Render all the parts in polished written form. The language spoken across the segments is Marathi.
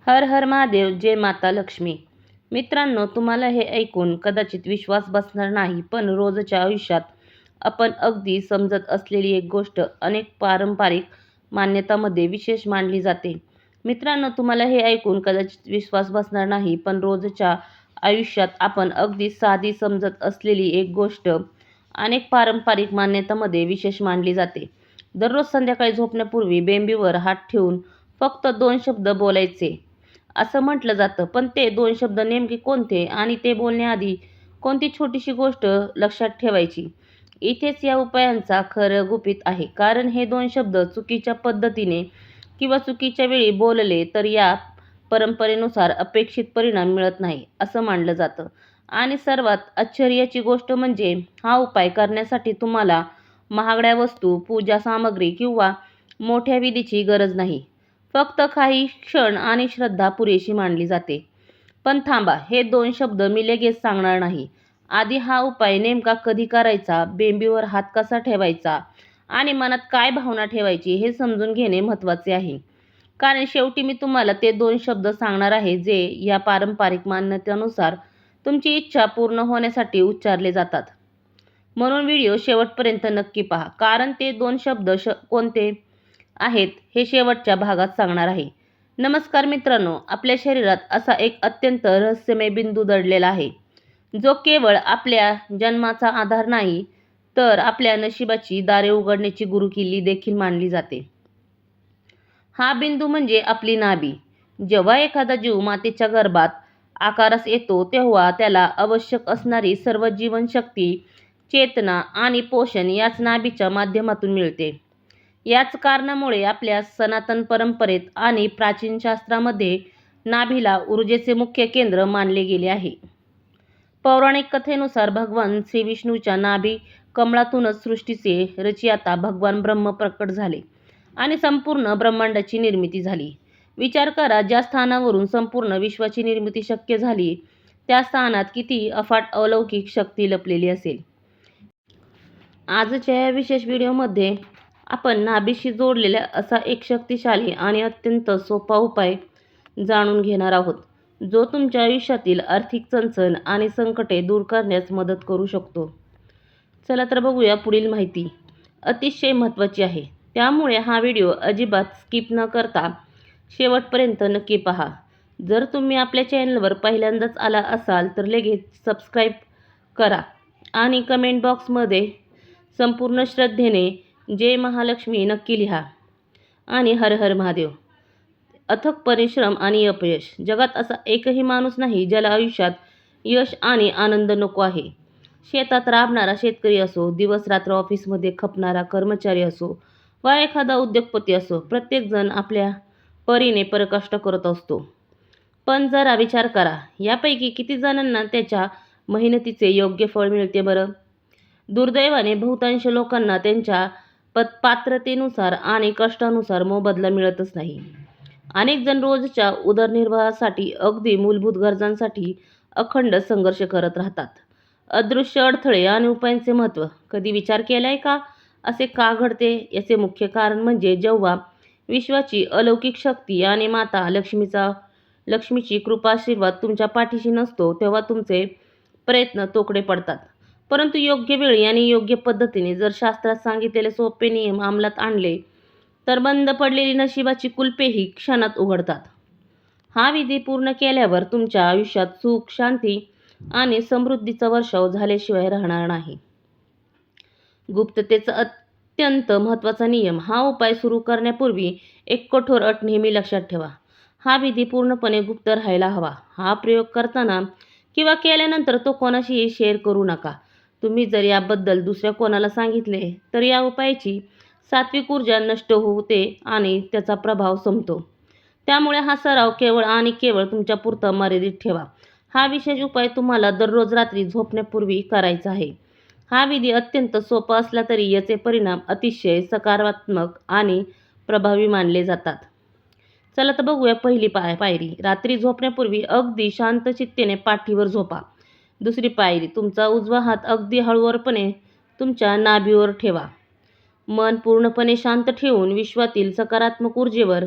हर हर महादेव. जय माता लक्ष्मी. मित्रांनो, तुम्हाला हे ऐकून कदाचित विश्वास बसणार नाही, पण रोजच्या आयुष्यात आपण अगदी समजत असलेली एक गोष्ट अनेक पारंपरिक मान्यतांमध्ये विशेष मानली जाते. मित्रांनो, तुम्हाला हे ऐकून कदाचित विश्वास बसणार नाही, पण रोजच्या आयुष्यात आपण अगदी साधी समजत असलेली एक गोष्ट अनेक पारंपरिक मान्यतांमध्ये विशेष मानली जाते. दररोज संध्याकाळी झोपण्यापूर्वी बेंबीवर हात ठेवून फक्त 2 शब्द बोलायचे असं म्हटलं जातं. पण ते 2 शब्द नेमके कोणते आणि ते बोलण्याआधी कोणती छोटीशी गोष्ट लक्षात ठेवायची, इथेच या उपायांचा खरं गुपित आहे. कारण हे 2 शब्द चुकीच्या पद्धतीने किंवा चुकीच्या वेळी बोलले तर या परंपरेनुसार अपेक्षित परिणाम मिळत नाही असं मानलं जातं. आणि सर्वात आश्चर्याची गोष्ट म्हणजे हा उपाय करण्यासाठी तुम्हाला महागड्या वस्तू, पूजा सामग्री किंवा मोठ्या विधीची गरज नाही. फक्त काही क्षण आणि श्रद्धा पुरेशी मानली जाते. पण थांबा, हे 2 शब्द मी लगेच सांगणार नाही. आधी हा उपाय नेमका कधी करायचा, बेंबीवर हात कसा ठेवायचा आणि मनात काय भावना ठेवायची हे समजून घेणे महत्त्वाचे आहे. कारण शेवटी मी तुम्हाला ते 2 शब्द सांगणार आहे जे या पारंपरिक मान्यतेनुसार तुमची इच्छा पूर्ण होण्यासाठी उच्चारले जातात. म्हणून व्हिडिओ शेवटपर्यंत नक्की पहा, कारण ते 2 शब्द कोणते आहेत हे शेवटच्या भागात सांगणार आहे. नमस्कार मित्रांनो, आपल्या शरीरात असा एक अत्यंत रहस्यमय बिंदू दडलेला आहे, जो केवळ आपल्या जन्माचा आधार नाही, तर आपल्या नशिबाची दारे उघडण्याची गुरुकिल्ली देखील मानली जाते. हा बिंदू म्हणजे आपली नाभी. जेव्हा एखादा जीव मातेच्या गर्भात आकारास येतो, तेव्हा त्याला आवश्यक असणारी सर्व जीवनशक्ती, चेतना आणि पोषण याच नाभीच्या माध्यमातून मिळते. याच कारणामुळे आपल्या सनातन परंपरेत आणि प्राचीन शास्त्रामध्ये नाभीला ऊर्जेचे मुख्य केंद्र मानले गेले आहे. पौराणिक कथेनुसार भगवान श्रीविष्णूच्या नाभी कमळातूनच सृष्टीचे रचयिता भगवान ब्रह्म प्रकट झाले आणि संपूर्ण ब्रह्मांडाची निर्मिती झाली. विचार करा, ज्या स्थानावरून संपूर्ण विश्वाची निर्मिती शक्य झाली, त्या स्थानात किती अफाट अलौकिक शक्ती लपलेली असेल. आजच्या या विशेष व्हिडिओमध्ये आपण नाभीशी जोडलेला असा एक शक्तिशाली आणि अत्यंत सोपा उपाय जाणून घेणार आहोत, जो तुमच्या आयुष्यातील आर्थिक चणचण आणि संकटे दूर करण्यास मदत करू शकतो. चला तर बघूया पुढील माहिती. अतिशय महत्त्वाची आहे, त्यामुळे हा व्हिडिओ अजिबात स्किप न करता शेवटपर्यंत नक्की पहा. जर तुम्ही आपल्या चॅनलवर पहिल्यांदाच आला असाल तर लगेच सबस्क्राईब करा आणि कमेंट बॉक्समध्ये संपूर्ण श्रद्धेने जय महालक्ष्मी नक्की लिहा. आणि हर हर महादेव. अथक परिश्रम आणि अपयश. जगात असा एकही माणूस नाही ज्याला आयुष्यात यश आणि आनंद नको आहे. शेतात राबणारा शेतकरी असो, दिवस रात्र ऑफिसमध्ये खपणारा कर्मचारी असो वा एखादा उद्योगपती असो, प्रत्येकजण आपल्या परीने परकष्ट करत असतो. पण जरा विचार करा, यापैकी किती जणांना त्याच्या मेहनतीचे योग्य फळ मिळते बरं? दुर्दैवाने बहुतांश लोकांना त्यांच्या पात्रतेनुसार आणि कष्टानुसार मोबदला मिळतच नाही. अनेक जण रोजच्या उदरनिर्वाहासाठी, अगदी मूलभूत गरजांसाठी अखंड संघर्ष करत राहतात. अदृश्य अडथळे आणि उपायांचे महत्त्व कधी विचार केलाय का? असे का घडते? याचे मुख्य कारण म्हणजे जेव्हा विश्वाची अलौकिक शक्ती आणि माता लक्ष्मीची कृपाशीर्वाद तुमच्या पाठीशी नसतो, तेव्हा तुमचे प्रयत्न तोकडे पडतात. परंतु योग्य वेळी आणि योग्य पद्धतीने जर शास्त्रात सांगितलेले सोपे नियम अंमलात आणले, तर बंद पडलेली नशिबाची कुलपेही क्षणात उघडतात. हा विधी पूर्ण केल्यावर तुमच्या आयुष्यात सुख, शांती आणि समृद्धीचा वर्षाव झाल्याशिवाय राहणार नाही. गुप्ततेचा अत्यंत महत्त्वाचा नियम. हा उपाय सुरू करण्यापूर्वी एक कठोर अट नेहमी लक्षात ठेवा. हा विधी पूर्णपणे गुप्त राहायला हवा. हा प्रयोग करताना किंवा केल्यानंतर तो कोणाशीही शेअर करू नका. तुम्ही जर याबद्दल दुसऱ्या कोणाला सांगितले तर या उपायाची सात्विक ऊर्जा नष्ट होते आणि त्याचा प्रभाव संपतो. त्यामुळे हा सराव केवळ आणि केवळ तुमच्यापुरता मर्यादित ठेवा. हा विशेष उपाय तुम्हाला दररोज रात्री झोपण्यापूर्वी करायचा आहे. हा विधी अत्यंत सोपा असला तरी याचे परिणाम अतिशय सकारात्मक आणि प्रभावी मानले जातात. चला तर बघूया पहिली पायरी. रात्री झोपण्यापूर्वी अगदी शांत चित्तेने पाठीवर झोपा. दुसरी पायरी, तुमचा उजवा हात अगदी हळूवारपणे तुमच्या नाभीवर ठेवा. मन पूर्णपणे शांत ठेवून विश्वातील सकारात्मक ऊर्जेवर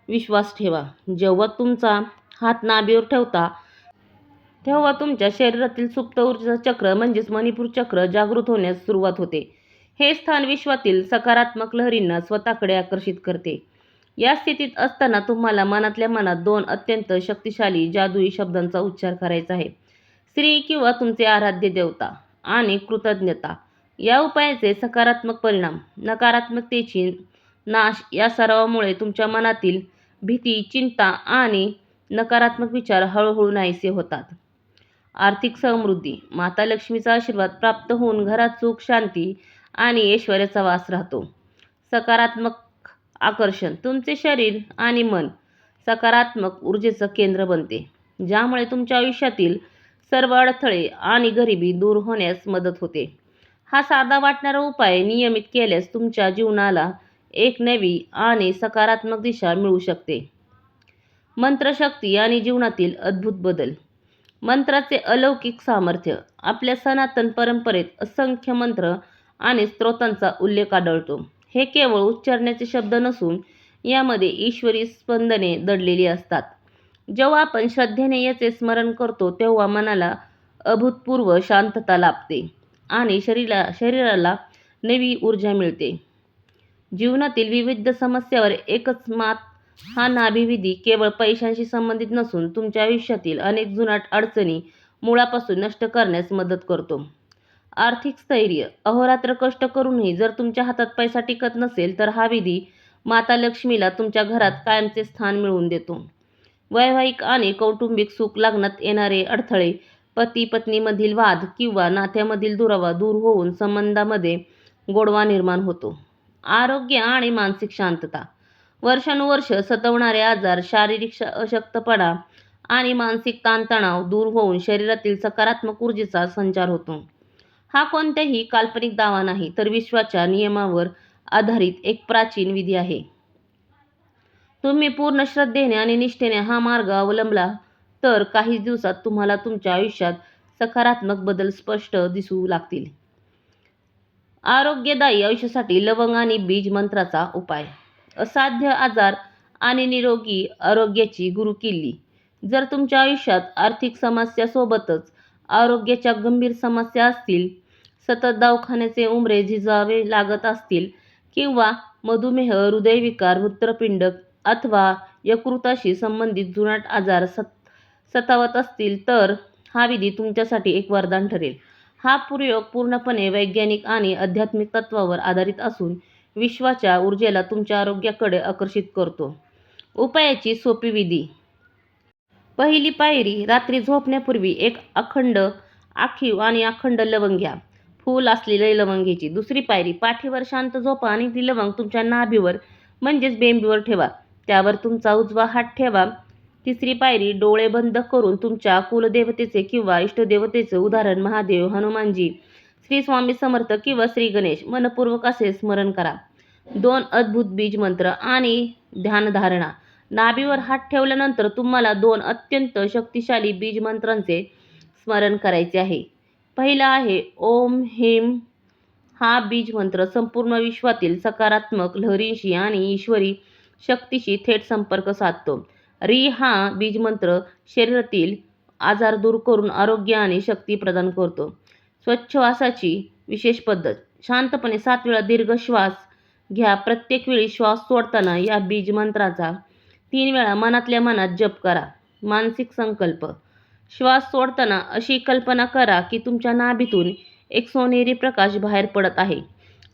विश्वास ठेवा. जेव्हा तुमचा हात नाभीवर ठेवता तेव्हा तुमच्या शरीरातील सुप्त ऊर्जा चक्र म्हणजेच मणिपूर चक्र जागृत होण्यास सुरुवात होते. हे स्थान विश्वातील सकारात्मक लहरींना स्वतःकडे आकर्षित करते. या स्थितीत असताना तुम्हाला मनातल्या मनात 2 अत्यंत शक्तिशाली जादुई शब्दांचा उच्चार करायचा आहे. श्री किंवा तुमचे आराध्य देवता आणि कृतज्ञता. या उपायाचे सकारात्मक परिणाम. नकारात्मकतेची नाश. या सरावामुळे तुमच्या मनातील भीती, चिंता आणि नकारात्मक विचार हळूहळू नाहीसे होतात. आर्थिक समृद्धी. माता लक्ष्मीचा आशीर्वाद प्राप्त होऊन घरात सुख, शांती आणि ऐश्वर्याचा वास राहतो. सकारात्मक आकर्षण. तुमचे शरीर आणि मन सकारात्मक ऊर्जेचं केंद्र बनते, ज्यामुळे तुमच्या आयुष्यातील सर्व अडथळे आणि गरिबी दूर होण्यास मदत होते. हा साधा वाटणारा उपाय नियमित केल्यास तुमच्या जीवनाला एक नवी आणि सकारात्मक दिशा मिळू शकते. मंत्रशक्ती आणि जीवनातील अद्भुत बदल. मंत्राचे अलौकिक सामर्थ्य. आपल्या सनातन परंपरेत असंख्य मंत्र आणि स्तोत्रांचा उल्लेख आढळतो. हे केवळ उच्चारण्याचे शब्द नसून यामध्ये ईश्वरी स्पंदने दडलेली असतात. जेव्हा आपण श्रद्धेने याचे स्मरण करतो तेव्हा मनाला अभूतपूर्व शांतता लाभते आणि शरीराला नवी ऊर्जा मिळते. जीवनातील विविध समस्यांवर एकच मात. हा नाभीविधी केवळ पैशांशी संबंधित नसून तुमच्या आयुष्यातील अनेक जुनाट अडचणी मुळापासून नष्ट करण्यास मदत करतो. आर्थिक स्थैर्य. अहोरात्र कष्ट करूनही जर तुमच्या हातात पैसा टिकत नसेल तर हा विधी माता लक्ष्मीला तुमच्या घरात कायमचे स्थान मिळवून देतो. वैवाहिक आणि कौटुंबिक सुख. लग्नात येणारे अडथळे, पती पत्नीमधील वाद किंवा नात्यामधील दुरावा दूर होऊन संबंधामध्ये गोडवा निर्माण होतो. आरोग्य आणि मानसिक शांतता. वर्षानुवर्ष सतावणारे आजार, शारीरिक अशक्तपणा आणि मानसिक ताणतणाव दूर होऊन शरीरातील सकारात्मक ऊर्जेचा संचार होतो. हा कोणताही काल्पनिक दावा नाही, तर विश्वाच्या नियमावर आधारित एक प्राचीन विधी आहे. तुम्ही पूर्ण श्रद्धेने आणि निष्ठेने हा मार्ग अवलंबला तर काही दिवसात तुम्हाला तुमच्या आयुष्यात सकारात्मक बदल स्पष्ट दिसू लागतील. आरोग्यदायी आयुष्यासाठी लवंग आणि बीज मंत्राचा उपाय. असाध्य आजार आणि निरोगी आरोग्याची गुरुकिल्ली. जर तुमच्या आयुष्यात आर्थिक समस्यासोबतच आरोग्याच्या गंभीर समस्या असतील, सतत दवाखान्याचे उंबरे झिजावे लागत असतील किंवा मधुमेह, हृदयविकार, मूत्रपिंड अथवा यकृताशी संबंधित जुनाट आजार सतावत असतील तर हा विधी तुमच्यासाठी एक वरदान ठरेल. हा प्रयोग पूर्णपणे वैज्ञानिक आणि आध्यात्मिक तत्त्वावर आधारित असून विश्वाच्या ऊर्जेला तुमच्या आरोग्याकडे आकर्षित करतो. उपायाची सोपी विधी. पहिली पायरी. रात्री झोपण्यापूर्वी एक अखंड आखीव आणि अखंड लवंग घ्या. फूल असलेले लवंग घ्यायची. दुसरी पायरी. पाठीवर शांत झोपा आणि ती लवंग तुमच्या नाभीवर म्हणजेच बेंबीवर ठेवा. त्यावर तुमचा उजवा हात ठेवा. तिसरी पायरी. डोळे बंद करून तुमच्या कुलदेवतेचे किंवा इष्टदेवतेचे उदाहरण महादेव, हनुमानजी, श्री स्वामी समर्थ किंवा श्री गणेश मनपूर्वक असे स्मरण करा. 2 अद्भुत बीज मंत्र आणि ध्यानधारणा. नाभीवर हात ठेवल्यानंतर तुम्हाला 2 अत्यंत शक्तिशाली बीज मंत्रांचे स्मरण करायचे आहे. पहिला आहे ओम ह्रीं. हा बीज मंत्र संपूर्ण विश्वातील सकारात्मक लहरींशी आणि ईश्वरी शक्तीशी थेट संपर्क साधतो. री हा बीज मंत्र शरीरातील आजार दूर करून आरोग्य आणि शक्ती प्रदान करतो. श्वासाची विशेष पद्धत. शांतपणे 7 वेळा दीर्घ श्वास घ्या. प्रत्येक वेळी श्वास सोडताना या बीज मंत्राचा 3 वेळा मनातल्या मनात जप करा. मानसिक संकल्प. श्वास सोडताना अशी कल्पना करा की तुमच्या नाभीतून एक सोनेरी प्रकाश बाहेर पडत आहे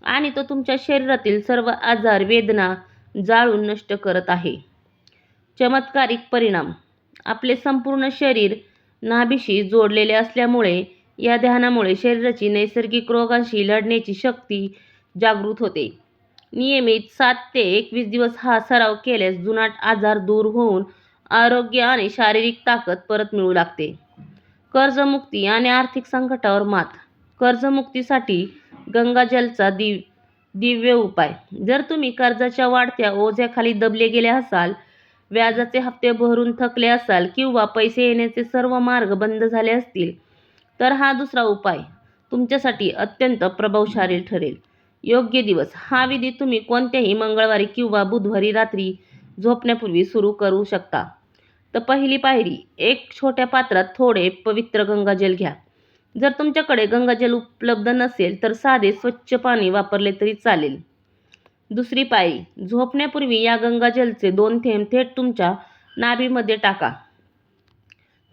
आणि तो तुमच्या शरीरातील सर्व आजार, वेदना जाळून नष्ट करत आहे. चमत्कारिक परिणाम. आपले संपूर्ण शरीर नाभीशी जोडलेले असल्यामुळे या ध्यानामुळे शरीराची नैसर्गिक रोगांशी लढण्याची शक्ती जागृत होते. नियमित 7 ते 21 दिवस हा सराव केल्यास जुनाट आजार दूर होऊन आरोग्य आणि शारीरिक ताकद परत मिळू लागते. कर्जमुक्ती आणि आर्थिक संकटावर मात. कर्जमुक्तीसाठी गंगाजलचा दिव्य उपाय. जर तुम्ही कर्जाच्या वाढत्या ओझ्याखाली दबले गेले असाल, व्याजाचे हप्ते भरून थकले असाल किंवा पैसे येण्याचे सर्व मार्ग बंद झाले असतील तर हा दुसरा उपाय तुमच्यासाठी अत्यंत प्रभावशाली ठरेल. योग्य दिवस. हा विधी तुम्ही कोणत्याही मंगळवारी किंवा बुधवारी रात्री झोपण्यापूर्वी सुरू करू शकता. तर पहिली पायरी, एक छोट्या पात्रात थोडे पवित्र गंगाजल घ्या. जर तुमच्याकडे गंगाजल उपलब्ध नसेल तर साधे स्वच्छ पाणी वापरले तरी चालेल. दुसरी पायरी, झोपण्यापूर्वी या गंगाजलचे 2 थेंब थेट तुमच्या नाभीमध्ये टाका.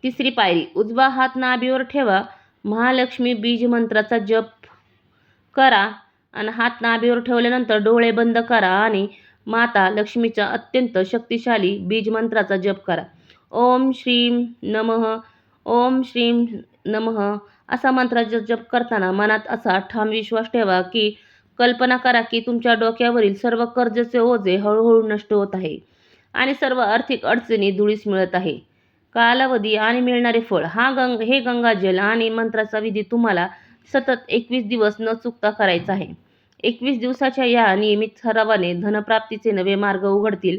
तिसरी पायरी, उजवा हात नाभीवर ठेवा. महालक्ष्मी बीज मंत्राचा जप करा आणि हात नाभीवर ठेवल्यानंतर डोळे बंद करा आणि माता लक्ष्मीचा अत्यंत शक्तिशाली बीज मंत्राचा जप करा. ओम श्रीम नमः, ओम श्रीम नमः असा मंत्राचा जप करताना मनात असा ठाम विश्वास ठेवा की कल्पना करा की तुमच्या डोक्यावरील सर्व कर्जाचे ओझे हळूहळू नष्ट होत आहे आणि सर्व आर्थिक अडचणी धुळीस मिळत आहे. कालावधी आणि मिळणारे फळ, हे गंगाजल आणि मंत्राचा विधी तुम्हाला सतत 21 दिवस न चुकता करायचा आहे. 21 दिवसाच्या या नियमित सरावाने धनप्राप्तीचे नवे मार्ग उघडतील,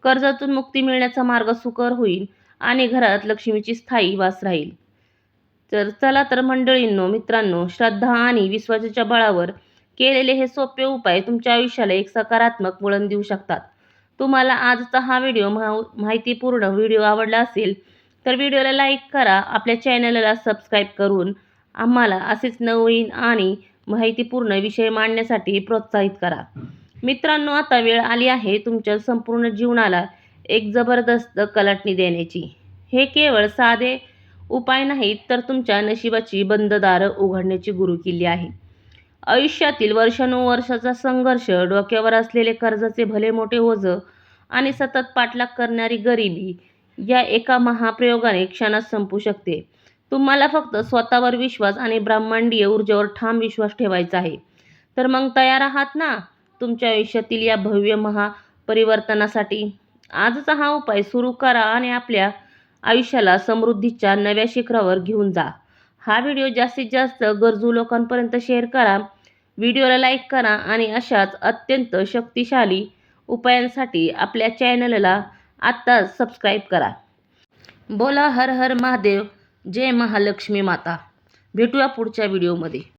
कर्जातून मुक्ती मिळण्याचा मार्ग सुकर होईल आणि घरात लक्ष्मीची स्थायी वास राहील. तर चला तर मंडळींनो, मित्रांनो, श्रद्धा आणि विश्वासाच्या बळावर केलेले हे सोपे उपाय तुमच्या आयुष्याला एक सकारात्मक वळण देऊ शकतात. तुम्हाला आजचा हा व्हिडिओ माहितीपूर्ण व्हिडिओ आवडला असेल तर व्हिडिओला लाईक करा. आपल्या चॅनलला सबस्क्राईब करून आम्हाला असेच नवीन आणि माहितीपूर्ण विषय मांडण्यासाठी प्रोत्साहित करा. मित्रांनो, आता वेळ आली आहे तुमच्या संपूर्ण जीवनाला एक जबरदस्त कलाटणी देण्याची. हे केवळ साधे उपाय नाहीत तर तुमच्या नशिबाची बंद दारं उघडण्याची गुरुकिल्ली आहे. आयुष्यातील वर्षानुवर्षाचा संघर्ष, डोक्यावर असलेले कर्जाचे भले मोठे ओझं आणि सतत पाठलाग करणारी गरिबी या एका महाप्रयोगाने क्षणात संपू शकते. तुम्हाला फक्त स्वतःवर विश्वास आणि ब्रह्मांडीय ऊर्जेवर ठाम विश्वास ठेवायचा आहे. तर मग तयार आहात ना तुमच्या आयुष्यातील या भव्य महापरिवर्तनासाठी? आजचा हा उपाय सुरू करा आणि आपल्या आयुष्याला समृद्धीच्या नव्या शिखरावर घेऊन जा. हा व्हिडिओ जास्तीत जास्त गरजू लोकांपर्यंत शेअर करा. व्हिडिओला लाईक करा आणि अशाच अत्यंत शक्तिशाली उपायांसाठी आपल्या चॅनलला आत्ताच सबस्क्राईब करा. बोला हर हर महादेव, जय महालक्ष्मी माता. भेटूया पुढच्या व्हिडिओमध्ये.